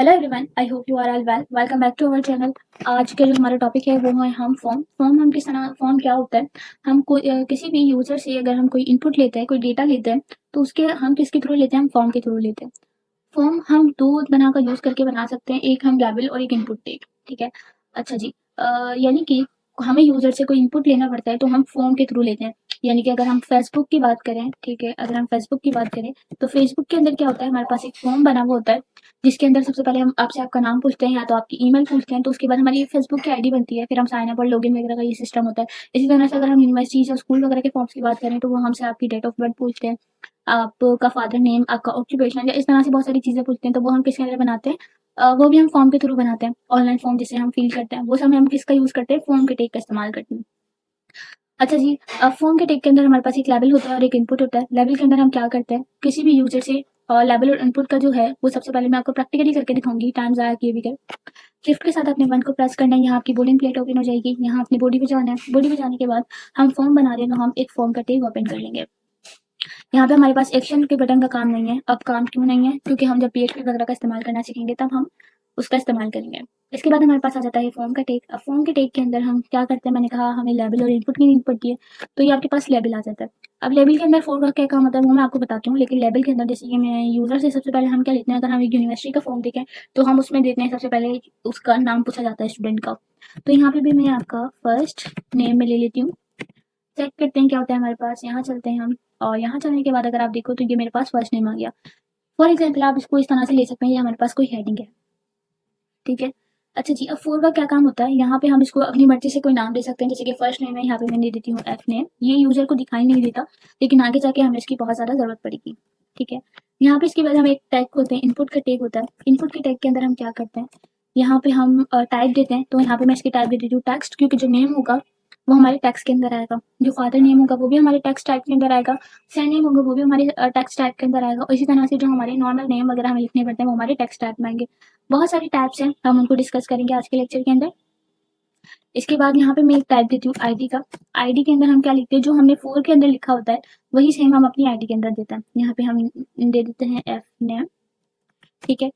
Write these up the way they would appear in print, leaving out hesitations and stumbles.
Hello everyone, I hope you are all well. Welcome back to our channel. आज के जो हमारा topic है वो है हम फॉर्म हम किस तरह फॉर्म क्या होता है। हम कोई किसी भी यूजर से अगर हम कोई इनपुट लेते हैं, कोई डेटा लेते हैं, तो उसके हम किसके थ्रू लेते हैं? हम फॉर्म के थ्रू लेते हैं। फॉर्म हम दो तरह का यूज करके बना सकते हैं, एक हम लेबल और एक इनपुट टेक। ठीक है। अच्छा जी। यानी कि हमें यूजर से कोई इनपुट लेना पड़ता है तो हम फॉर्म के थ्रू लेते हैं। यानी कि अगर हम फेसबुक की बात करें, ठीक है, अगर हम फेसबुक की बात करें तो फेसबुक के अंदर क्या होता है, हमारे पास एक फॉर्म बना हुआ होता है जिसके अंदर सबसे पहले हम आपसे आपका नाम पूछते हैं या तो आपकी ईमेल पूछते हैं, तो उसके बाद हमारी फेसबुक की आईडी बनती है, फिर हम साइन अप और लॉगिन वगैरह का ये सिस्टम होता है। इसी तरह से अगर हम यूनिवर्सिटी या स्कूल वगैरह के फॉर्म्स की बात करें तो वो हमसे आपकी डेट ऑफ बर्थ पूछते हैं, आपका फादर नेम, आपका ऑक्यूपेशन, या इस तरह से बहुत सारी चीजें पूछते हैं, तो वो हम किसके अंदर बनाते हैं? वो भी हम फॉर्म के थ्रू बनाते हैं। ऑनलाइन फॉर्म जिसे हम फिल करते हैं वो सब हम किसका यूज करते हैं? फॉर्म के टेक का इस्तेमाल करते हैं। अच्छा जी। फॉर्म के टेक के अंदर हमारे पास एक लेबल होता है और एक इनपुट होता है। लेबल के अंदर हम क्या करते हैं, किसी भी यूजर से लेबल और इनपुट का जो है वो सबसे पहले मैं आपको प्रैक्टिकली करके दिखाऊंगी, टाइम ज़ाया किए बगैर। शिफ्ट के साथ अपने वन को प्रेस करना है, यहाँ आपकी बोलिंग प्लेट ओपन हो जाएगी, यहाँ अपनी बॉडी पे जाना है। बॉडी पे जाने के बाद हम फॉर्म बना रहे हैं तो हम एक फॉर्म का टेक ओपन कर लेंगे। यहाँ पे हमारे पास एक्शन के बटन का काम नहीं है। अब काम क्यों नहीं है? क्योंकि हम जब पीएचपी वगैरह का इस्तेमाल करना सीखेंगे तब हम उसका इस्तेमाल करेंगे। इसके बाद हमारे पास आ जाता है फॉर्म का टेक। अब फॉर्म के टेक के अंदर हम क्या करते हैं, मैंने कहा हमें लेबल और इनपुट की नीड पड़ती है, तो ये आपके पास लेबल आ जाता है। अब लेबल के अंदर फॉर्म का क्या काम होता है वो मैं आपको बताती हूँ, लेकिन लेबल के अंदर जैसे कि मैं यूजर से सबसे पहले हम क्या लेते हैं, अगर हम एक यूनिवर्सिटी का फॉर्म देखें तो हम उसमें देते हैं सबसे पहले उसका नाम पूछा जाता है स्टूडेंट का। तो यहाँ पे भी मैं आपका फर्स्ट नेम में ले लेती हूँ। चेक करते हैं क्या होता है हमारे पास। यहाँ चलते हैं हम, और यहाँ चलने के बाद अगर आप देखो तो ये मेरे पास फर्स्ट नेम आ गया। फॉर एग्जाम्पल आप इसको इस तरह से ले सकते हैं, ये हमारे पास कोई हेडिंग है, ठीक है। अच्छा जी। अब फोर का क्या काम होता है, यहाँ पे हम इसको अपनी मर्जी से कोई नाम दे सकते हैं, जैसे कि फर्स्ट नेम है, यहाँ पे मैं दे देती हूँ एफ नेम। ये यूजर को दिखाई नहीं देता, लेकिन आगे जाके हमें इसकी बहुत ज्यादा जरूरत पड़ेगी, ठीक है। यहाँ पे इसके बाद हम एक टैग होते हैं, इनपुट का टैग होता है। इनपुट के टैग के अंदर हम क्या करते हैं, यहाँ पे हम टाइप देते हैं, तो यहाँ पे मैं इसकी टाइप दे देती हूँ टेक्स्ट, क्योंकि जो नेम होगा वो हमारे टेक्स्ट के अंदर आएगा, जो फादर नेम होगा वो भी हमारे टेक्स्ट टाइप के अंदर आएगा, सरनेम होगा वो भी हमारे टेक्स्ट टाइप के अंदर आएगा, और इसी तरह से जो हमारे नॉर्मल नेम वगैरह हमें लिखने पड़ते हैं वो हमारे टेक्स्ट टाइप में आएंगे। बहुत सारी टाइप्स हैं, हम उनको डिस्कस करेंगे आज के लेक्चर के अंदर। इसके बाद यहाँ पे मैं एक टाइप देती हूँ आईडी का। आईडी के अंदर हम क्या लिखते हैं, जो हमने फोर के अंदर लिखा होता है वही सेम हम अपनी आईडी के अंदर देते हैं। यहाँ पे हम दे देते हैं एफ नेम, ठीक है।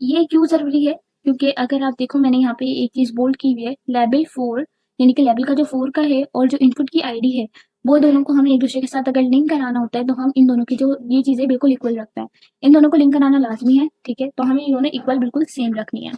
ये क्यों जरूरी है, क्योंकि अगर आप देखो मैंने यहाँ पे एक चीज बोल्ड की हुई है, लेबल फोर, यानी कि लेबल का जो फोर का है और जो इनपुट की आईडी है वो दोनों को हमें एक दूसरे के साथ अगर लिंक कराना होता है तो हम इन दोनों की जो ये चीजें बिल्कुल इक्वल रखते हैं। इन दोनों को लिंक कराना लाजमी है, ठीक है, तो हमें ये दोनों इक्वल बिल्कुल सेम रखनी है।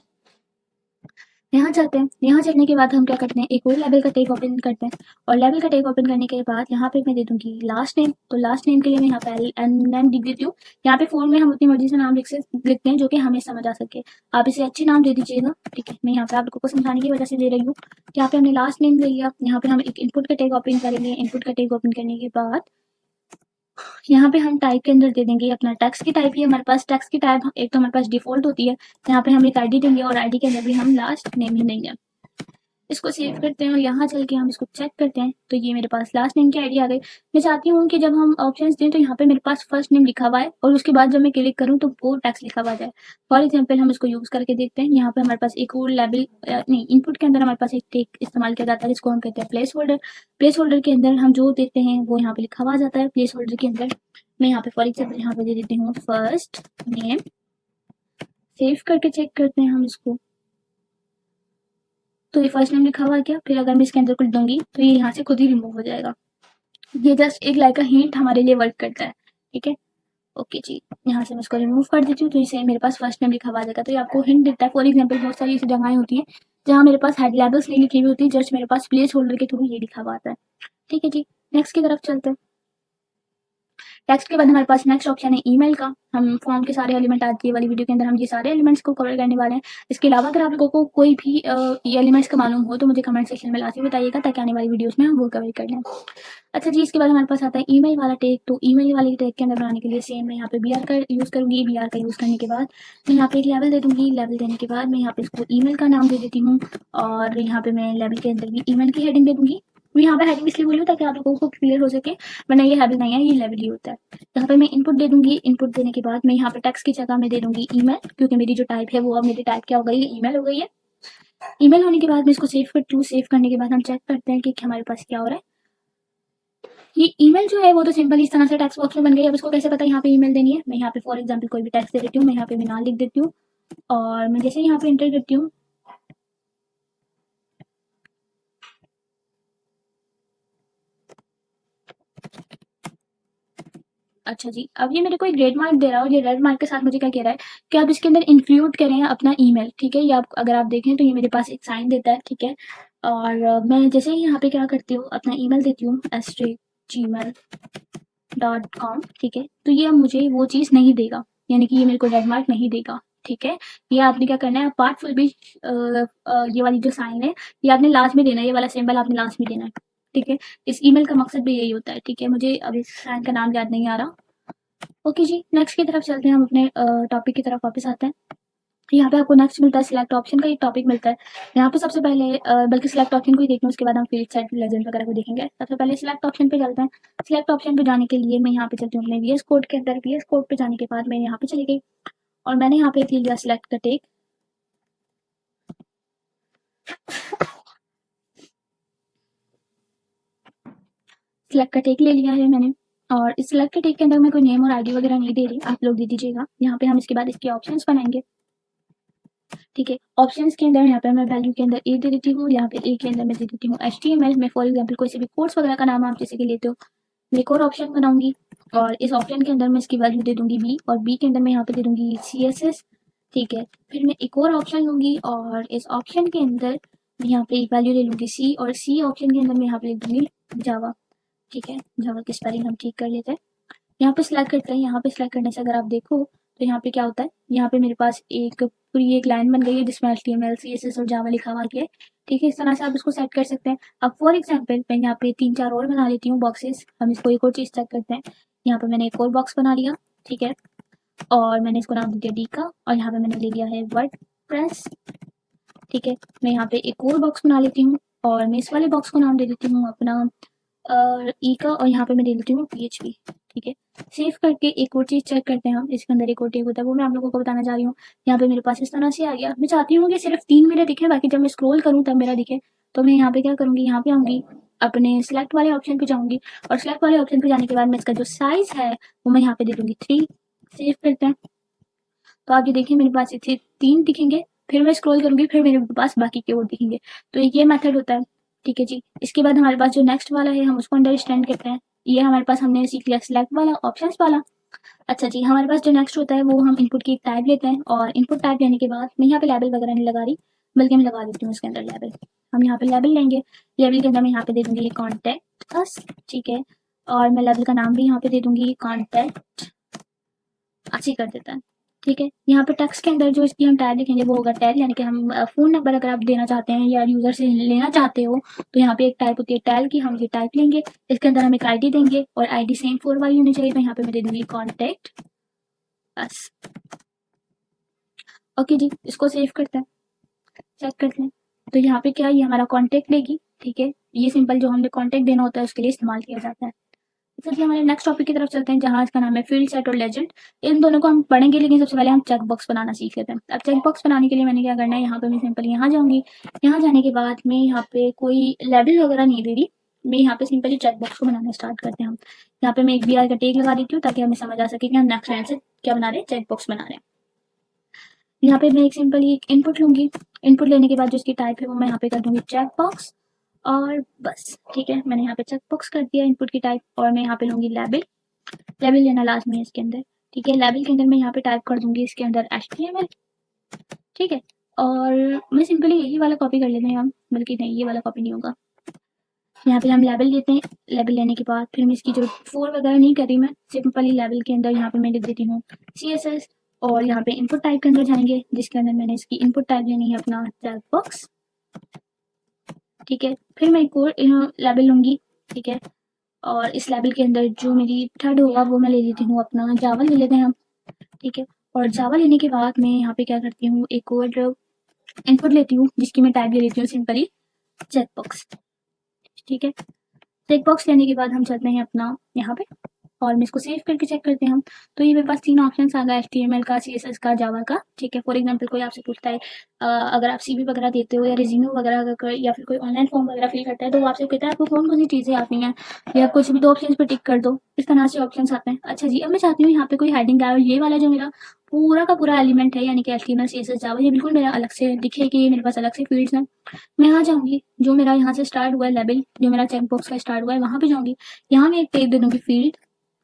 यहाँ चलते हैं, यहाँ चलने के बाद हम क्या करते हैं, एक और लेवल का टैग ओपन करते हैं, और लेवल का टैग ओपन करने के बाद यहाँ पे मैं दे दूंगी लास्ट नेम। तो लास्ट नेम के लिए मैं यहाँ पे नेम लिख देती हूँ। यहाँ पे फोन में हम अपनी मर्जी से नाम लिखते हैं जो कि हमें समझ आ सके। आप इसे अच्छे नाम दे दीजिएगा, ठीक है। मैं यहाँ पे आप लोगों को समझाने की वजह से दे रही हूँ। यहाँ पे हमने लास्ट नेम ले लिया, यहाँ पे हम एक इनपुट का टैग ओपन करेंगे। इनपुट का टैग ओपन करने के बाद यहाँ पे हम टाइप के अंदर दे देंगे अपना टेक्स्ट की टाइप। ही हमारे पास टेक्स्ट की टाइप एक तो हमारे पास डिफॉल्ट होती है, यहाँ पे हम एक आईडी देंगे और आईडी के अंदर भी हम लास्ट नेम ही देंगे। इसको सेव करते हैं और यहाँ चल के हम इसको चेक करते हैं, तो ये मेरे पास लास्ट नेम की आईडी आ गई। मैं चाहती हूँ कि जब हम ऑप्शंस दें तो यहाँ पे मेरे पास फर्स्ट नेम लिखा हुआ है और उसके बाद जब मैं क्लिक करूँ तो वो टेक्स्ट लिखा हुआ जाए। फॉर एग्जाम्पल हम इसको यूज करके देखते हैं। यहाँ पे हमारे पास एक और लेवल नहीं, इनपुट के अंदर हमारे पास एक टेक इस्तेमाल किया जाता है जिसको हम कहते हैं प्लेस होल्डर। प्लेस होल्डर के अंदर हम जो देते हैं वो यहाँ पे लिखा हुआ जाता है। प्लेस होल्डर के अंदर मैं यहाँ पे फॉर एग्जाम्पल यहाँ पे दे देती हूँ फर्स्ट नेम। सेव करके चेक करते हैं हम इसको, तो ये फर्स्ट नेम लिखा हुआ है क्या? फिर अगर मैं इसके अंदर कुछ दूंगी तो ये यहाँ से खुद ही रिमूव हो जाएगा। ये जस्ट एक लाइक का हिंट हमारे लिए वर्क करता है, ठीक है। ओके जी। यहाँ से मैं इसको रिमूव कर देती हूँ तो इसे मेरे पास फर्स्ट नेम लिखा हुआ आ जाएगा। तो ये आपको हिंट देता है। फॉर एग्जाम्पल बहुत सारी ऐसी जगहें होती है जहाँ मेरे पास हेड लेबल्स नहीं लिखी हुई होती, जस्ट मेरे पास प्लेस होल्डर के थ्रू ये लिखा हुआ आता है, ठीक है जी। नेक्स्ट की तरफ चलते हैं। टेक्स्ट के बाद हमारे पास नेक्स्ट ऑप्शन है ईमेल का। हम फॉर्म के सारे एलिमेंट आज की वाली वीडियो के अंदर हम ये सारे एलिमेंट्स को कवर करने वाले हैं। इसके अलावा अगर आप लोगों को कोई भी ये एलिमेंट्स का मालूम हो तो मुझे कमेंट सेक्शन में लाजमी बताइएगा, ताकि आने वाली वीडियोस में हम वो कवर कर लें। अच्छा जी। इसके बाद हमारे पास आता है ईमेल वाला टैग। तो ईमेल वाले टैग के अंदर बनाने के लिए सेम मैं यहाँ पे बीआर का यूज करूंगी। बीआर का यूज करने के बाद मैं यहाँ पे एक लेवल दे दूंगी। लेवल देने के बाद मैं यहाँ पे इसको ईमेल का नाम दे देती हूँ, और यहाँ पे मैं लेवल के अंदर भी ईमेल की हेडिंग दे दूंगी। मैं यहाँ पे हेडिंग इसलिए बोली हूँ ताकि आप लोगों को क्लियर हो सके, वरना ये हेडिंग नहीं है, ये लेवल ही होता है। यहाँ पे मैं इनपुट दे दूंगी। इनपुट देने के बाद मैं यहाँ पे टेक्स्ट की जगह में दे दूंगी ईमेल, क्योंकि मेरी जो टाइप है वो अब मेरी टाइप क्या हो गई है, ईमेल हो गई है। ईमेल होने के बाद मैं इसको सेव करती हूँ। सेव करने के बाद हम चेक करते हैं कि हमारे पास क्या हो रहा है। ये ईमेल जो है वो तो सिंपल इस तरह से टेक्स्ट बॉक्स में बन गई। अब इसको कैसे पता यहाँ पे ईमेल देनी है, मैं यहाँ पे फॉर एग्जांपल कोई भी टेक्स्ट दे देती हूँ। मैं यहाँ पे मिनाल लिख देती हूँ, और मैं जैसे यहाँ पे एंटर करती हूँ, अच्छा जी, अब ये मेरे को एक रेड मार्क दे रहा है और ये रेड मार्क के साथ मुझे क्या कह रहा है कि आप इसके अंदर इंक्लूड करें अपना ईमेल, ठीक है? ये आप अगर आप देखें तो ये मेरे पास एक साइन देता है, ठीक है? और मैं जैसे ही यहाँ पे क्या करती हूँ, अपना ईमेल देती हूँ @gmail.com, ठीक है? तो ये अब मुझे वो चीज़ नहीं देगा, यानी कि ये मेरे को रेड मार्क नहीं देगा, ठीक है? ये आपने क्या करना है, पार्ट फुल भी ये वाली जो साइन है, ये आपने लास्ट में देना है, ये वाला सिंबल आपने लास्ट में देना है, ठीक है? इस ईमेल का मकसद भी यही होता है, ठीक है? मुझे अब इस साइन का नाम याद नहीं आ रहा। ओके जी, नेक्स्ट की तरफ चलते हैं, हम अपने टॉपिक की तरफ वापस आते हैं। यहाँ पे आपको नेक्स्ट मिलता है सिलेक्ट ऑप्शन का एक टॉपिक मिलता है। यहाँ पे सबसे पहले बल्कि सिलेक्ट ऑप्शन को ही देखना, उसके बाद हम फील्ड सेट लेजेंड वगैरह को देखेंगे। सबसे पहले सिलेक्ट ऑप्शन पे चलते हैं। सिलेक्ट ऑप्शन पे जाने के लिए मैं यहाँ पे चलती हूँ अपने वीएस कोड के अंदर। वीएस कोड पे जाने के बाद मैं यहाँ पे चली गई और मैंने यहाँ पे ले लिया सिलेक्ट का टेक। सिलेक्ट का टेक ले लिया है मैंने और इस सिलेक्ट के टेक के अंदर मैं कोई नेम और आईडी वगैरह नहीं दे रही, आप लोग दे दीजिएगा। यहाँ पे हम इसके बाद इसके ऑप्शंस बनाएंगे, ठीक है? ऑप्शंस के अंदर यहाँ पे मैं वैल्यू के अंदर ए दे देती हूँ, यहाँ पे ए के अंदर मैं दे देती हूँ HTML में। फॉर एग्जांपल कोई से भी कोर्स वगैरह का नाम आप जैसे कि लेते हो, मैं एक और ऑप्शन बनाऊंगी और इस ऑप्शन के अंदर मैं इसकी वैल्यू दे दूंगी बी और बी के अंदर मैं यहाँ पे दे दूंगी CSS, ठीक है? फिर मैं एक और ऑप्शन लूंगी और इस ऑप्शन के अंदर मैं यहाँ पे एक वैल्यू ले लूंगी सी और सी ऑप्शन के अंदर मैं यहाँ पे लिख दूंगी जावा, ठीक है? जावा की स्पेलिंग हम ठीक कर लेते हैं। यहाँ पे सिलेक्ट करते हैं। यहाँ पे सिलेक्ट करने से अगर आप देखो तो यहाँ पे क्या होता है, यहाँ पे मेरे पास एक पूरी एक लाइन बन गई है जिसमें HTML CSS और जावा लिखा हुआ है, ठीक है? इस तरह से आप इसको सेट कर सकते हैं। अब फॉर एग्जांपल मैं यहाँ पे 3-4 और बना लेती हूँ बॉक्सेस। हम इसको एक और चीज़ चेक करते हैं। यहाँ पे मैंने एक और बॉक्स बना लिया, ठीक है? और मैंने इसको नाम दे दिया डी का और यहाँ पे मैंने ले लिया है वर्डप्रेस, ठीक है? मैं यहाँ पे एक और बॉक्स बना लेती हूँ और मैं इस वाले बॉक्स को नाम दे देती हूँ अपना ई का और यहाँ पे मैं दे देती हूँ PHP, ठीक है? सेव करके एक और चीज़ चेक करते हैं हम। इसके अंदर एक और टैग होता है, वो मैं आप लोगों को बताना चाह रही हूँ। यहाँ पे मेरे पास इस तरह से आ गया। मैं चाहती हूँ कि सिर्फ 3 मेरे दिखे, बाकी जब मैं स्क्रॉल करूँ तब मेरा दिखे। तो मैं यहाँ पे क्या करूँगी, यहाँ पे आऊँगी, अपने सिलेक्ट वाले ऑप्शन पे जाऊँगी और सिलेक्ट वाले ऑप्शन पे जाने के बाद मैं इसका जो साइज़ है वो मैं यहाँ पे दे दूँगी 3। सेव करते हैं। तो आप ये देखिए मेरे पास इथे 3 दिखेंगे, फिर मैं स्क्रॉल करूँगी, फिर मेरे पास बाकी के और दिखेंगे। तो ये मेथड होता है, ठीक है जी? इसके बाद हमारे पास जो नेक्स्ट वाला है हम उसको अंडरस्टैंड करते हैं। ये हमारे पास हमने सीख लिया सिलेक्ट वाला, ऑप्शंस वाला। अच्छा जी, हमारे पास जो नेक्स्ट होता है वो हम इनपुट की एक टाइप लेते हैं और इनपुट टाइप लेने के बाद मैं यहाँ पे लेबल वगैरह नहीं लगा रही, बल्कि मैं लगा देती हूँ इसके अंदर लेबल। हम यहाँ पे लेबल लेंगे। लेबल के अंदर मैं यहाँ पे दे दूँगी कॉन्टैक्ट अस, ठीक है? और मैं लेबल का नाम भी यहाँ पे दे दूँगी कॉन्टैक्ट अस ही कर देता है, ठीक है? यहाँ पे टेक्स्ट के अंदर जो इसकी हम टैग लिखेंगे वो होगा टैग, यानी कि हम फ़ोन नंबर अगर आप देना चाहते हैं या यूज़र से लेना चाहते हो तो यहाँ पे एक टाइप होती है टैग की, हम ये टाइप लेंगे। इसके अंदर हम एक आईडी देंगे और आईडी सेम 4 वाली होनी चाहिए, तो यहाँ पे मैं दे दूँगी कॉन्टैक्ट अस। ओके जी, इसको सेव करते हैं, चेक करते हैं। तो यहाँ पे क्या ये हमारा कॉन्टैक्ट लेगी, ठीक है? ये सिंपल जो हमने कॉन्टैक्ट देना होता है उसके लिए इस्तेमाल किया जाता है। चलिए हमारे नेक्स्ट टॉपिक की तरफ चलते हैं, जहाँ इसका नाम है फील्ड सेट और लेजेंड। इन दोनों को हम पढ़ेंगे, लेकिन सबसे पहले हम चेक बॉक्स बनाना सीख लेते हैं। अब चेक बॉक्स बनाने के लिए मैंने क्या करना है, यहाँ पे मैं सिंपल यहाँ जाऊँगी। यहाँ जाने के बाद मैं यहाँ पे कोई लेबल वगैरह नहीं दे रही, मैं यहाँ पे सिंपली चेक बॉक्स को बनाना स्टार्ट करते हैं हम। यहाँ पे मैं एक BR का टैग लगा देती हूँ ताकि हमें समझ आ सके कि हम नेक्स्ट लाइन से क्या बना रहे हैं, चेक बॉक्स बना रहे हैं। यहाँ पे मैं एक सिंपल एक इनपुट लूँगी। इनपुट लेने के बाद जो इसकी टाइप है वो मैं यहाँ पे कर दूँगी चेक बॉक्स और बस, ठीक है? मैंने यहाँ पे चेक बॉक्स कर दिया इनपुट की टाइप और मैं यहाँ पे लूँगी लेबल। लेबल लेना लास्ट में है इसके अंदर, ठीक है? लेबल के अंदर मैं यहाँ पे टाइप कर दूँगी इसके अंदर HTML, ठीक है? और मैं सिंपली यही वाला कॉपी कर लेते हैं हम, बल्कि नहीं ये वाला कॉपी नहीं होगा। यहाँ पे हम लेबल लेते हैं। लेबल लेने के बाद फिर मैं इसकी जो 4 वगैरह नहीं कर रही, मैं सिंपली लेबल के अंदर यहाँ पे मैं लिख देती हूँ CSS और यहाँ पे इनपुट टाइप के अंदर जाएंगे जिसके अंदर मैंने इसकी इनपुट टाइप लेनी है अपना चेक बॉक्स, ठीक है? फिर मैं एक और लेबल लूँगी, ठीक है? और इस लेबल के अंदर जो मेरी थर्ड होगा वो मैं ले लेती हूँ अपना जावा ले लेते हैं हम, ठीक है? और जावा लेने के बाद मैं यहाँ पे क्या करती हूँ, एक और इनपुट लेती हूँ जिसकी मैं टाइप ले लेती हूँ सिंपली चेक बॉक्स, ठीक है? चेक बॉक्स लेने के बाद हम चलते हैं अपना यहाँ पे और मैं इसको सेव करके चेक करते हैं हम। तो ये मेरे पास 3 ऑप्शंस आ गए, एचटीएमएल का, सीएसएस का, जावा का, ठीक है। फॉर एग्जांपल कोई आपसे पूछता है अगर आप सीवी वगैरह देते हो या रिज्यूमे वगैरह अगर या फिर कोई ऑनलाइन फॉर्म वगैरह फिल करता है तो वो आपसे कहता है आपको कौन-कौन सी चीज़ें आती हैं या कुछ भी 2 ऑप्शंस पे टिक कर दो। इस तरह से ऑप्शंस आते हैं। अच्छा जी, अब मैं चाहती हूँ यहाँ पे कोई हेडिंग आए और ये वाला जो मेरा पूरा का पूरा एलिमेंट है यानी कि एचटीएमएल, सीएसएस, जावा, ये बिल्कुल मेरा अलग से दिखे कि ये मेरे पास अलग से फील्ड्स हैं। मैं यहाँ जाऊँगी, जो मेरा यहाँ से स्टार्ट हुआ है लेवल, जो मेरा चेक बॉक्स का स्टार्ट हुआ है वहाँ पे जाऊँगी। यहाँ मैं एक टैग दे दूँगी फील्ड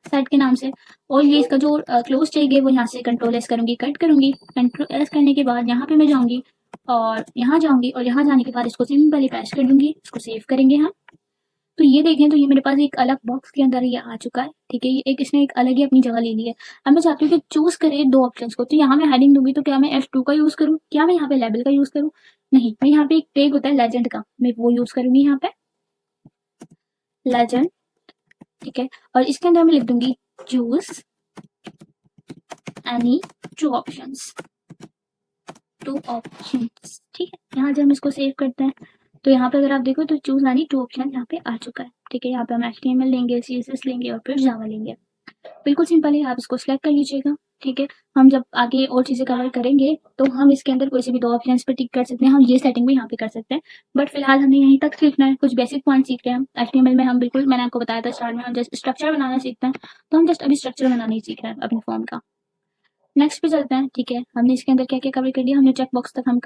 सेट के नाम से और ये इसका जो क्लोज टैग है वो यहाँ से कंट्रोल एस करूँगी, कट करूँगी। कंट्रोल एस करने के बाद यहाँ पे मैं जाऊँगी और यहाँ जाऊँगी और यहाँ जाने के बाद इसको सिंपली प्रेस कर दूँगी। इसको सेव करेंगे हम। तो ये देखें तो ये मेरे पास एक अलग बॉक्स के अंदर ये आ चुका है, ठीक है। ये एक इसने एक अलग ही अपनी जगह ले ली है। अब मैं चाहती हूँ कि चूज करे 2 ऑप्शंस को, तो यहाँ मैं हेडिंग दूंगी तो क्या मैं F2 का यूज करूँ, क्या मैं यहाँ पे लेबल का यूज करूँ? नहीं, मैं यहाँ पे एक टैग होता है लेजेंड का, मैं वो यूज करूंगी यहाँ पे लेजेंड, ठीक है। और इसके अंदर मैं लिख दूंगी चूज एनी 2 ऑप्शंस, 2 ऑप्शंस, ठीक है। यहाँ जब हम इसको सेव करते हैं तो यहाँ पे अगर आप देखो तो चूज एनी 2 ऑप्शन यहाँ पे आ चुका है, ठीक है। यहाँ पे हम HTML लेंगे, CSS लेंगे और फिर जावा लेंगे। बिल्कुल सिंपल है, आप इसको सिलेक्ट कर लीजिएगा, ठीक है। हम जब आगे और चीज़ें कवर करेंगे तो हम इसके अंदर कोई से भी 2 ऑप्शंस पे टिक कर सकते हैं, हम ये सेटिंग भी यहाँ पे कर सकते हैं। बट फिलहाल हमें यहीं तक सीखना है, कुछ बेसिक पॉइंट सीख रहे हैं हम। HTML में हम बिल्कुल, मैंने आपको बताया था स्टार्ट में, हम जस्ट स्ट्रक्चर बनाना सीखते हैं, तो हम जस्ट अभी स्ट्रक्चर बनाना ही सीख रहे हैं अपने फॉर्म का। नेक्स्ट पे चलते हैं, ठीक है। हमने इसके अंदर क्या क्या कवर कर लिया, हमने चेक बॉक्स तक हम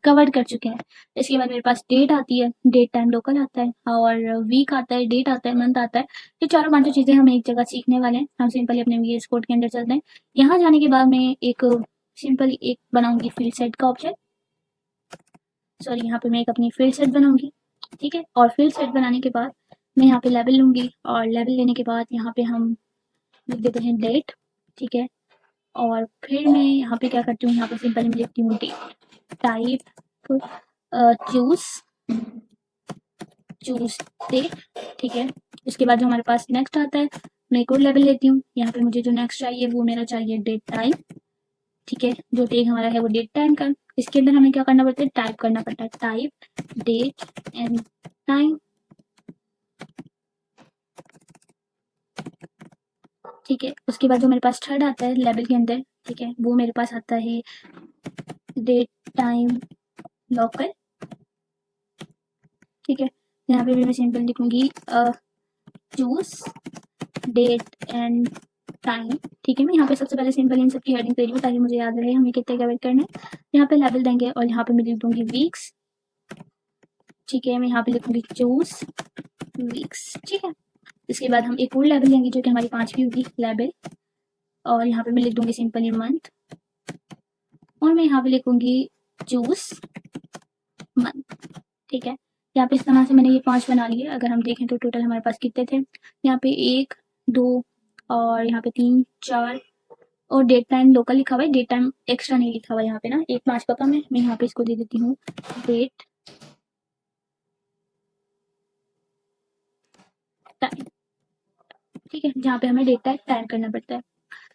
कवर कर चुके हैं। इसके बाद मेरे पास डेट आती है, डेट टाइम लोकल आता है और वीक आता है, डेट आता है, मंथ आता है। ये चारों पांचों चीज़ें हम एक जगह सीखने वाले हैं। हम सिंपली अपने VS कोड के अंदर चलते हैं। यहाँ जाने के बाद मैं एक सिंपल एक बनाऊंगी फील्ड सेट का ऑप्शन, सॉरी यहाँ पे मैं एक अपनी फील्ड सेट बनाऊंगी, ठीक है। और फील्ड सेट बनाने के बाद मैं यहाँ पे लेवल लूंगी और लेवल लेने के बाद यहाँ पे हम लिख देते हैं डेट, ठीक है। और फिर मैं यहाँ पे क्या करती हूँ, यहाँ पे सिंपल मैं लिखती हूँ डेट टाइप चूज डेट, ठीक है। इसके बाद जो हमारे पास नेक्स्ट आता है मैं एक और लेवल लेती हूँ। यहाँ पे मुझे जो नेक्स्ट चाहिए वो मेरा चाहिए डेट टाइम, ठीक है। जो टैग हमारा है वो डेट टाइम का। इसके अंदर हमें क्या करना पड़ता है, टाइप करना पड़ता है, टाइप डेट एंड टाइम, ठीक है। उसके बाद जो मेरे पास थर्ड आता है लेवल के अंदर, ठीक है, वो मेरे पास आता है डेट टाइम लोकल, ठीक है। यहाँ पे भी मैं सिंपल लिखूंगी चूज डेट एंड टाइम, ठीक है। मैं यहाँ पे सबसे पहले सिंपल इन सबकी हेडिंग दे रही हूँ ताकि मुझे याद रहे हमें कितने कवर करना है। यहाँ पे लेवल देंगे और यहाँ पे मैं लिख दूंगी वीक्स, ठीक है। मैं यहाँ पे लिखूंगी चूज वीक्स, ठीक है। इसके बाद हम एक और लेवल लेंगे जो कि हमारी 5वीं होगी लेवल, और यहाँ पे मैं लिख दूंगी सिंपली मंथ और मैं यहाँ पे लिखूंगी चूज मंथ, ठीक है। यहाँ पे इस तरह से मैंने ये 5 बना लिए। अगर हम देखें तो टोटल हमारे पास कितने थे, यहाँ पे 1 2 और यहाँ पे 3 4 और डेट टाइम लोकल लिखा हुआ है, डेट टाइम एक्स्ट्रा नहीं लिखा हुआ है यहाँ पे ना, एक 5 का कम है। मैं यहाँ पे इसको दे देती हूँ डेट टाइम, ठीक है, जहाँ पे हमें डेट टाइम करना पड़ता है।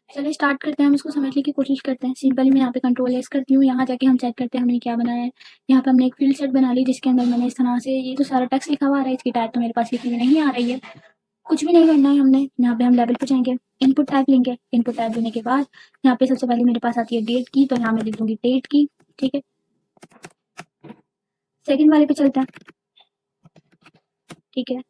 चलिए स्टार्ट करते हैं, हम इसको समझने की कोशिश करते हैं। सिंपली मैं यहाँ पे कंट्रोल एस करती हूँ, यहाँ जाके हम चेक करते हैं हमने क्या बनाया है। यहाँ पे हमने एक फील्ड सेट बना ली जिसके अंदर मैंने इस तरह से ये तो सारा टेक्स्ट लिखा हुआ आ रहा है, इसकी टाइप तो मेरे पास लिखी हुई नहीं आ रही है। कुछ भी नहीं करना है हमने, यहाँ पे हम लेवल पे जाएंगे, इनपुट टाइप लेंगे। इनपुट टाइप लेने के बाद यहाँ पे सबसे पहले मेरे पास आती है डेट की, तो यहाँ मैं लिख दूंगी डेट की, ठीक है। सेकंड वाले पे चलते हैं, ठीक है।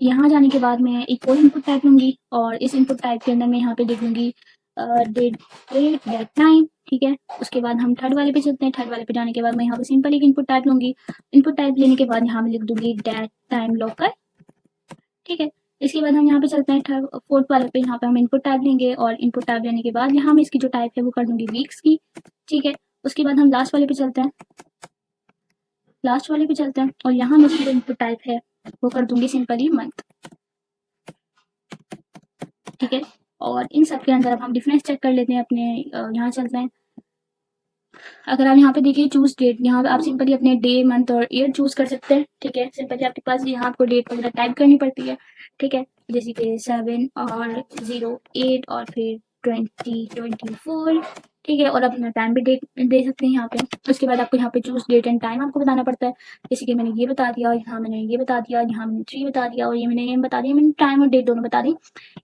यहाँ जाने के बाद मैं एक और इनपुट टाइप लूंगी और इस इनपुट टाइप के अंदर मैं यहाँ पे लिख दूंगी डेट डेट टाइम, ठीक है। उसके बाद हम थर्ड वाले पे चलते हैं। थर्ड वाले पे जाने के बाद मैं यहाँ पे सिंपल एक इनपुट टाइप लूंगी। इनपुट टाइप लेने के बाद यहाँ मैं लिख दूंगी डेट टाइम लोकल, ठीक है। इसके बाद हम यहाँ पे चलते हैं फोर्थ वाले पे, यहाँ पे हम इनपुट टाइप लेंगे और इनपुट टाइप लेने के बाद यहाँ मैं इसकी जो टाइप है वो कर दूंगी वीक्स की, ठीक है। उसके बाद हम लास्ट वाले पे चलते हैं, लास्ट वाले पे चलते हैं और यहाँ मैं इसकी जो इनपुट टाइप है वो कर दूंगी सिंपली मंथ, ठीक है। और इन सब के अंदर अब हम डिफरेंस चेक कर लेते हैं अपने, यहाँ चलते हैं। अगर आप यहाँ पे देखिए चूज डेट, यहाँ पे आप सिंपली अपने डे मंथ और ईयर चूज कर सकते हैं, ठीक है। सिंपली आपके पास यहाँ आपको डेट वगैरह टाइप करनी पड़ती है, ठीक है। जैसे कि 7 और 08 और फिर 2024, ठीक है, और अपना टाइम भी दे सकते हैं यहाँ पे। उसके बाद आपको यहाँ पे चूज़ डेट एंड टाइम आपको बताना पड़ता है। जैसे कि मैंने ये बता दिया, और यहाँ मैंने ये बता दिया, यहाँ मैंने 3 बता दिया, और ये मैंने नेम बता दिया, मैंने टाइम और डेट दोनों बता दी।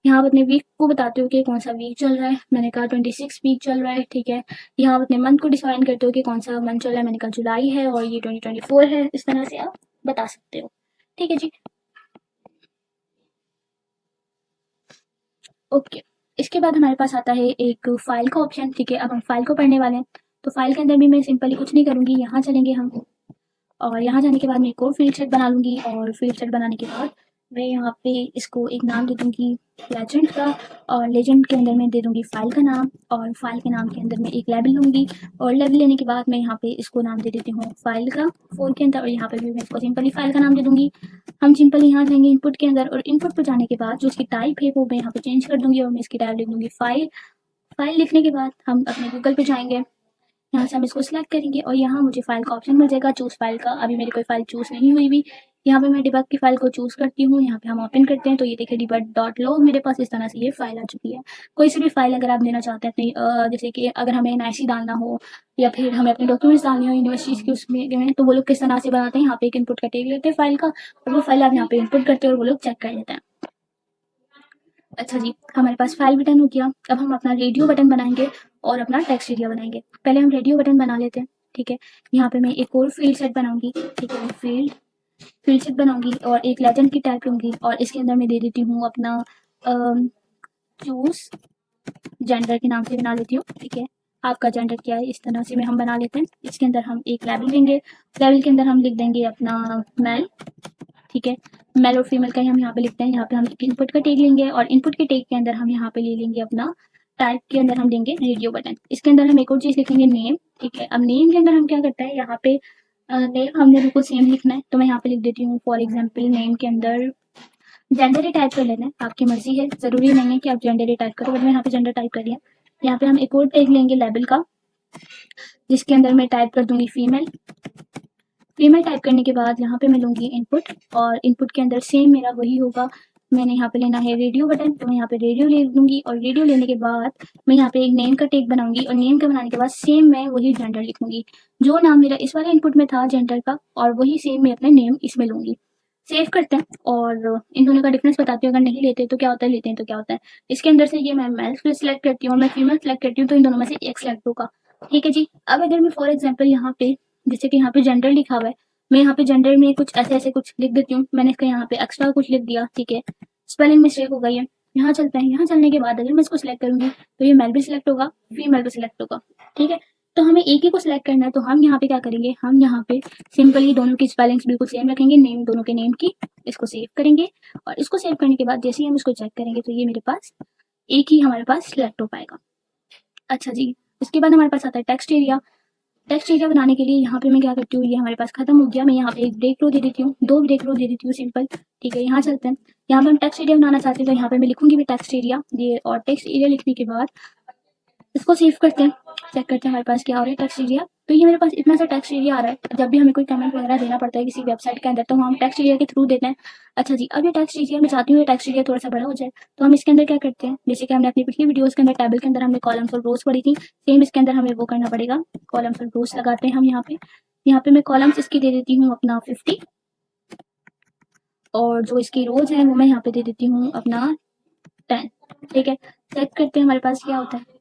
यहाँ आप अपने वीक को बताते हो कि कौन सा वीक चल रहा है, मैंने कहा 26 वीक चल रहा है, ठीक है। यहाँ आप अपने मंथ को डिफाइन करते हो कि कौन सा मंथ चल रहा है, मैंने कहा जुलाई है और ये 2024 है। इस तरह से आप बता सकते हो, ठीक है जी। ओके, इसके बाद हमारे पास आता है एक फाइल का ऑप्शन, ठीक है। अब हम फाइल को पढ़ने वाले हैं, तो फाइल के अंदर भी मैं सिंपली कुछ नहीं करूँगी, यहाँ चलेंगे हम, और यहाँ जाने के बाद मैं एक और फील्ड सेट बना लूँगी, और फील्ड सेट बनाने के बाद मैं यहाँ पे इसको एक नाम दे दूँगी लेजेंड का, और लेजेंड के अंदर मैं दे दूँगी फाइल का नाम, और फाइल के नाम के अंदर मैं एक लेबल लूँगी, और लेबल लेने के बाद मैं यहाँ पे इसको नाम दे देती हूँ फाइल का 4 के अंदर, और यहाँ पे भी मैं इसको सिंपली फाइल का नाम दे दूँगी। हम सिंपली यहाँ जाएंगे इनपुट के अंदर, और इनपुट पर जाने के बाद जो इसकी टाइप है वो मैं यहाँ पे चेंज कर दूँगी, और मैं इसकी टाइप लिख दूँगी फाइल। फाइल लिखने के बाद हम अपने गूगल पे जाएँगे, यहाँ से हम इसको सिलेक्ट करेंगे, और यहाँ मुझे फाइल का ऑप्शन मिल जाएगा चूज़ फाइल का। अभी मेरी कोई फाइल चूज़ नहीं हुई भी, यहाँ पे मैं डिबग की फाइल को चूज़ करती हूँ, यहाँ पे हम ओपन करते हैं, तो ये देखिए डिबग डॉट लॉग मेरे पास इस तरह से ये फाइल आ चुकी है। कोई सी भी फाइल अगर आप देना चाहते हैं अपनी, जैसे कि अगर हमें एनआईसी डालना हो, या फिर हमें अपने डॉक्यूमेंट्स डालने हो यूनिवर्सिटीज़ के उसमें, तो वो लोग किस तरह से बनाते हैं, यहाँ पे एक इनपुट का टैग लेते हैं फाइल का, और वो फाइल आप यहाँ पे इनपुट करते हो और वो लोग चेक कर लेते हैं। अच्छा जी, हमारे पास फाइल बटन हो गया। अब हम अपना रेडियो बटन बनाएंगे और अपना टेक्स्ट एरिया बनाएंगे। पहले हम रेडियो बटन बना लेते हैं, ठीक है। यहाँ पे मैं एक और फील्ड सेट बनाऊंगी, ठीक है। फील्ड सेट बनाऊंगी और एक लेजेंड की टाइप लूंगी, और इसके अंदर मैं दे देती हूँ अपना चूज जेंडर के नाम से बना लेती हूँ, ठीक है। आपका जेंडर क्या है, इस तरह से में हम बना लेते हैं। इसके अंदर हम एक लेबल देंगे, लेबल के अंदर हम लिख देंगे अपना मेल, ठीक है। मेल और फीमेल का ही हम यहाँ पे लिखते हैं। यहाँ पे हम इनपुट का टैग लेंगे, और इनपुट के टैग के अंदर हम यहाँ पे ले लेंगे अपना टाइप के अंदर हम देंगे रेडियो बटन। इसके अंदर हम एक और चीज़ लिखेंगे नेम, ठीक है। अब नेम के अंदर हम क्या करते हैं, यहाँ पे नेम हमने बिल्कुल सेम लिखना है, तो मैं यहाँ पे लिख देती हूँ फॉर एग्जाम्पल नेम के अंदर जेंडर ही टाइप कर लेना है, आपकी मर्जी है, ज़रूरी नहीं है कि आप जेंडर ही टाइप करो, बट मैं यहाँ पे जेंडर टाइप कर लिया। यहाँ पे हम एक और टैग लेंगे लेबल का, जिसके अंदर मैं टाइप कर दूंगी फीमेल। फीमेल टाइप करने के बाद यहाँ पे मैं लूँगी इनपुट, और इनपुट के अंदर सेम मेरा वही होगा। मैंने यहाँ पे लेना है रेडियो बटन, तो मैं यहाँ पे रेडियो ले लूँगी, और रेडियो लेने के बाद मैं यहाँ पे एक नेम का टैग बनाऊंगी, और नेम का बनाने के बाद सेम मैं वही जेंडर लिखूंगी, जो नाम मेरा इस वाले इनपुट में था जेंडर का, और वही सेम मैं अपने नेम इसमें लूँगी। सेव करते हैं, और इन दोनों का डिफरेंस बताती हूँ, अगर नहीं लेते तो क्या होता है, लेते हैं तो क्या होता है। इसके अंदर से ये मैं मेल सेलेक्ट करती हूँ और मैं फीमेल सेलेक्ट करती हूँ, तो इन दोनों में से एक सेलेक्ट होगा, ठीक है जी। अब अगर मैं फॉर एग्जाम्पल यहाँ पे, जैसे कि यहाँ पे जेंडर लिखा हुआ है, मैं यहाँ पे जेंडर में कुछ ऐसे ऐसे कुछ लिख देती हूँ, मैंने इसका यहाँ पे एक्स्ट्रा कुछ लिख दिया, ठीक है। स्पेलिंग मिस्टेक हो गई है, यहाँ चलते हैं। यहाँ चलने के बाद अगर मैं इसको सिलेक्ट करूंगी, तो ये मेल भी सिलेक्ट होगा, फीमेल भी सिलेक्ट होगा, ठीक है। तो हमें एक ही को सिलेक्ट करना है, तो हम यहाँ पे क्या करेंगे, हम यहाँ पे सिंपली दोनों की स्पेलिंग्स बिल्कुल सेम रखेंगे, नेम दोनों के नेम की। इसको सेव करेंगे, और इसको सेव करने के बाद जैसे ही हम इसको चेक करेंगे, तो ये मेरे पास एक ही हमारे पास सिलेक्ट हो पाएगा। अच्छा जी, इसके बाद हमारे पास आता है टेक्स्ट एरिया। टेक्स्ट एरिया बनाने के लिए यहाँ पे मैं क्या करती हूँ, ये हमारे पास खत्म हो गया, मैं यहाँ पे एक ब्रेक रो दे देती हूँ, 2 ब्रेक रो दे देती हूँ सिंपल, ठीक है। यहाँ चलते हैं, यहाँ पे हम टेक्स्ट एरिया बनाना चाहते हैं, तो यहाँ पे मैं लिखूंगी भी टेक्स्ट एरिया ये, और टेक्स्ट एरिया लिखने के बाद इसको सेव करते हैं, चेक करते हैं हमारे पास क्या हो रहा है टेक्स्ट एरिया। तो ये मेरे पास इतना सा टेक्स्ट एरिया आ रहा है। जब भी हमें कोई कमेंट वगैरह देना पड़ता है किसी वेबसाइट के अंदर, तो हम टेक्स्ट एरिया के थ्रू देते हैं। अच्छा जी, अब ये टेक्स्ट एरिया मैं चाहती हूँ ये टेक्स्ट एरिया थोड़ा सा बड़ा हो जाए, तो हम इसके अंदर क्या करते हैं, जैसे कि हमने अपनी पिछली वीडियोस के अंदर टेबल के अंदर हमने कॉलम्स और रोज पढ़ी थी, सेम इसके अंदर हमें वो करना पड़ेगा, कॉलम्स और रोज लगाते हैं हम यहाँ पे मैं कॉलम्स इसकी दे देती हूँ अपना 50, और जो इसकी रोज है वो मैं यहाँ पे दे देती हूँ अपना 10, ठीक है। चेक करते हैं हमारे पास क्या होता है।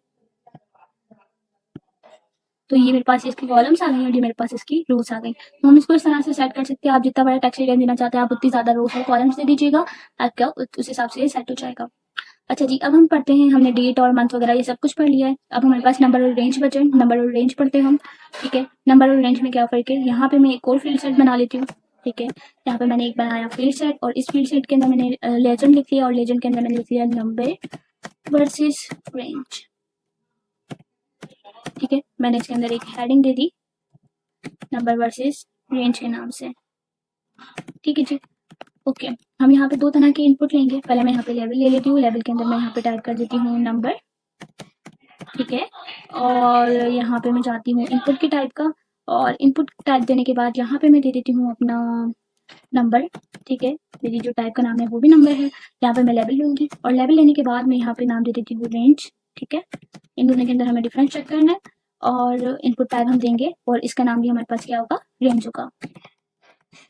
तो ये मेरे पास इसकी कॉलम्स आ गई, और ये मेरे पास इसकी रोज आ गई। तो हम इसको इस तरह से सेट कर सकते हैं, आप जितना बड़ा टेक्स्ट एरिया देना चाहते हैं आप उतनी ज्यादा रोज और कॉलम्स दे दीजिएगा, आपका उस हिसाब से सेट हो जाएगा। अच्छा जी, अब हम पढ़ते हैं, हमने डेट और मंथ वगैरह ये सब कुछ पढ़ लिया है। अब हमारे पास नंबर और रेंज बचे, नंबर और रेंज पढ़ते हैं हम, ठीक है। नंबर और रेंज में क्या फर्क है, यहाँ पे मैं एक और फील्ड सेट बना लेती हूँ, ठीक है। यहाँ पे मैंने एक बनाया फील्ड सेट, और इस फील्ड सेट के अंदर मैंने लेजेंड लिख लिया, और लेजेंड के अंदर मैंने लिख लिया नंबर वर्सेस रेंज, ठीक है। मैंने इसके अंदर एक heading they the number versus range के नाम से, ठीक है जी। ओके, हम यहाँ पे 2 तरह के इनपुट लेंगे। पहले मैं यहाँ पे लेवल ले लेती हूँ, लेवल के अंदर मैं यहाँ पे टाइप कर देती हूँ नंबर, ठीक है। और यहाँ पे मैं चाहती हूँ इनपुट की टाइप का, और इनपुट टाइप देने के बाद यहाँ पे मैं दे देती हूँ अपना नंबर, ठीक है। मेरी जो टाइप का नाम है वो भी नंबर है। यहाँ पे मैं लेवल लूँगी, और लेवल लेने के बाद मैं यहाँ पे नाम दे देती हूँ रेंज, ठीक है। इन दोनों के अंदर हमें डिफरेंस चेक करना है और इनपुट टाइप हम देंगे और इसका नाम भी हमारे पास क्या होगा, रेंज होगा।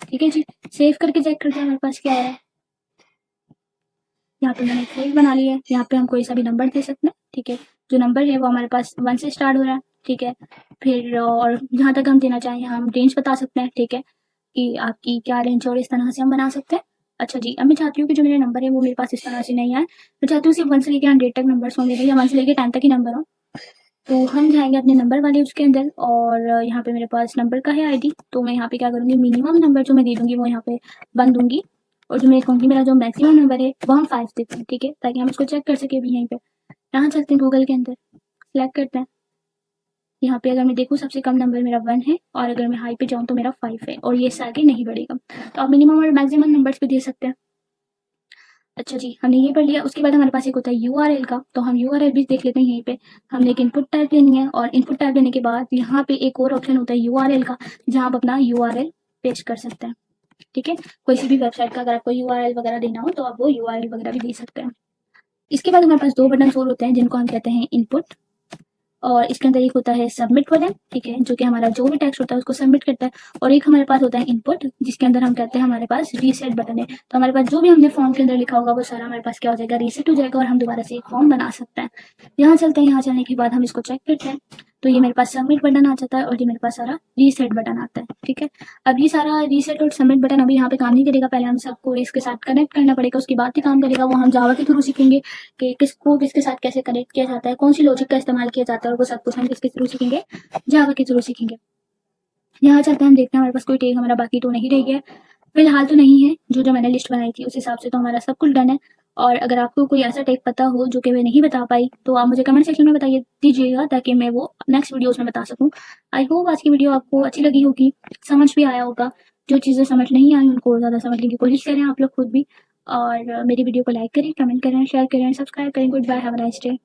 ठीक है जी, सेव करके चेक करते हैं हमारे पास क्या है। यहाँ पे मैंने एक फाइल बना ली है, यहाँ पे हम कोई सा भी नंबर दे सकते हैं। ठीक है, जो नंबर है वो हमारे पास 1 से स्टार्ट हो रहा है। ठीक है, फिर और जहाँ तक हम देना चाहें हम रेंज बता सकते हैं। ठीक है, कि आपकी क्या रेंज है और इस तरह से हम बना सकते हैं। अच्छा जी, अब मैं चाहती हूँ कि जो मेरे नंबर है वो मेरे पास इस तरह से नहीं आए। मैं चाहती हूँ सिर्फ 1 से लेके 100 तक नंबर्स होंगे या 1 से लेके 10 तक ही नंबर हो। तो हम जाएंगे अपने नंबर वाले उसके अंदर और यहाँ पे मेरे पास नंबर का है आईडी। तो मैं यहाँ पे क्या करूँगी, मिनिमम नंबर जो मैं दे दूँगी वो यहाँ पे 1 दूँगी और जो मैं कहूँगी मेरा जो मैक्सिमम नंबर है वो हम 5 देते हैं। ठीक है, ताकि हम इसको चेक कर सकें अभी यहीं पे। यहाँ चलते हैं गूगल के अंदर, सेलेक्ट करते हैं। यहाँ पे अगर मैं देखूँ सबसे कम नंबर मेरा 1 है और अगर मैं हाई पे जाऊँ तो मेरा 5 है और ये इससे आगे नहीं बढ़ेगा। तो आप मिनिमम और मैक्सिमम नंबर्स भी दे सकते हैं। अच्छा जी, हमने ये पढ़ लिया। उसके बाद हमारे पास एक होता है यूआरएल का, तो हम यूआरएल भी देख लेते हैं यहीं पे। हमने एक इनपुट टाइप लेनी है और इनपुट टाइप लेने के बाद यहाँ पे एक और ऑप्शन होता है यूआरएल का, जहाँ आप अपना यूआरएल पेस्ट कर सकते हैं। ठीक है, कोई सी भी वेबसाइट का अगर आपको यूआरएल वगैरह देना हो तो आप वो यूआरएल वगैरह भी दे सकते हैं। इसके बाद हमारे पास 2 बटन और होते हैं जिनको हम कहते हैं इनपुट और इसके अंदर एक होता है सबमिट बटन। ठीक है, जो कि हमारा जो भी टेक्स्ट होता है उसको सबमिट करता है और एक हमारे पास होता है इनपुट जिसके अंदर हम कहते हैं हमारे पास रीसेट बटन है। तो हमारे पास जो भी हमने फॉर्म के अंदर लिखा होगा वो सारा हमारे पास क्या हो जाएगा, रीसेट हो जाएगा और हम दोबारा से एक फॉर्म बना सकते हैं। यहाँ चलते हैं, यहाँ चलने के बाद हम इसको चेक करते हैं तो ये मेरे पास सबमिट बटन आ जाता है और ये मेरे पास सारा रीसेट बटन आता है। ठीक है, अब ये सारा रीसेट और सबमिट बटन अभी यहाँ पे काम नहीं करेगा, पहले हम सबको इसके साथ कनेक्ट करना पड़ेगा, उसके बाद ही काम करेगा। वो हम जावा के थ्रू सीखेंगे कि किसको किसके साथ कैसे कनेक्ट किया जाता है, कौन सी लॉजिक का इस्तेमाल किया जाता है और वो सब कुछ हम किसके थ्रू सीखेंगे, जावा के थ्रू सीखेंगे। यहाँ चलते हैं, हम देखते हैं हमारे पास कोई टैग हमारा बाकी तो नहीं रह गया। फिलहाल तो नहीं है, जो मैंने लिस्ट बनाई थी उस हिसाब से तो हमारा सब कुछ डन है। और अगर आपको कोई ऐसा टैग पता हो जो कि मैं नहीं बता पाई तो आप मुझे कमेंट सेक्शन में बताइए दीजिएगा ताकि मैं वो नेक्स्ट वीडियोस में बता सकूं। आई होप आज की वीडियो आपको अच्छी लगी होगी, समझ भी आया होगा। जो चीज़ें समझ नहीं आई उनको और ज़्यादा समझने की कोशिश करें आप लोग खुद भी। और मेरी वीडियो को लाइक करें, कमेंट करें, शेयर करें, सब्सक्राइब करें। Good bye, have a nice day.